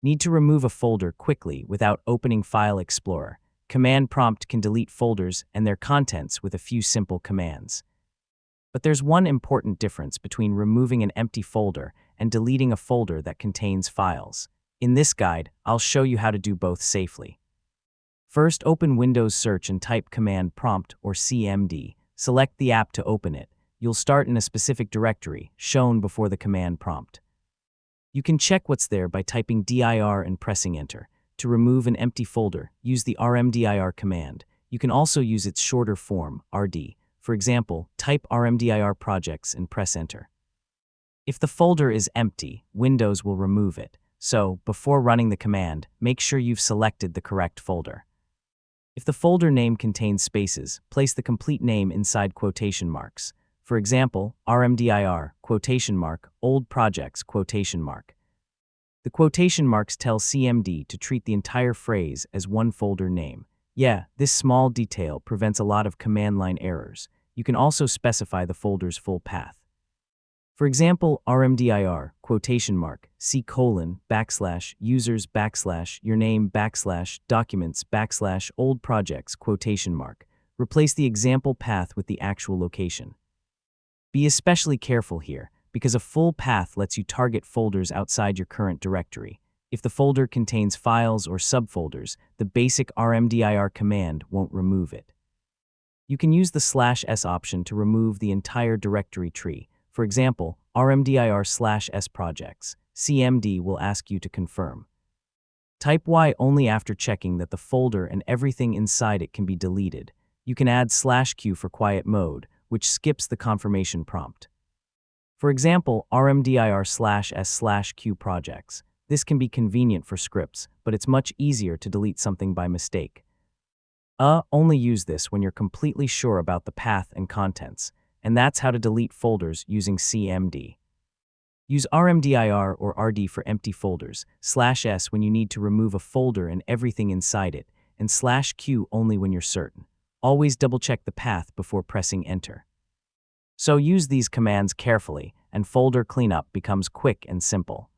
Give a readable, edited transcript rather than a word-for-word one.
Need to remove a folder quickly without opening File Explorer? Command Prompt can delete folders and their contents with a few simple commands. But there's one important difference between removing an empty folder and deleting a folder that contains files. In this guide, I'll show you how to do both safely. First, open Windows Search and type Command Prompt or CMD. Select the app to open it. You'll start in a specific directory, shown before the command prompt. You can check what's there by typing dir and pressing Enter. To remove an empty folder, use the rmdir command. You can also use its shorter form, rd. For example, type rmdir projects and press Enter. If the folder is empty, Windows will remove it. So, before running the command, make sure you've selected the correct folder. If the folder name contains spaces, place the complete name inside quotation marks. For example, rmdir, quotation mark, old projects, quotation mark. The quotation marks tell CMD to treat the entire phrase as one folder name. Yeah, this small detail prevents a lot of command line errors. You can also specify the folder's full path. For example, rmdir, quotation mark, c:, / users / your name / documents / old projects, quotation mark. Replace the example path with the actual location. Be especially careful here, because a full path lets you target folders outside your current directory. If the folder contains files or subfolders, the basic rmdir command won't remove it. You can use the /s option to remove the entire directory tree. For example, rmdir /s projects. CMD will ask you to confirm. Type Y only after checking that the folder and everything inside it can be deleted. You can add /q for quiet mode, which skips the confirmation prompt. For example, rmdir /s/q projects. This can be convenient for scripts, but it's much easier to delete something by mistake. Only use this when you're completely sure about the path and contents, and that's how to delete folders using CMD. Use rmdir or rd for empty folders, /s when you need to remove a folder and everything inside it, and /q only when you're certain. Always double-check the path before pressing Enter. So use these commands carefully, and folder cleanup becomes quick and simple.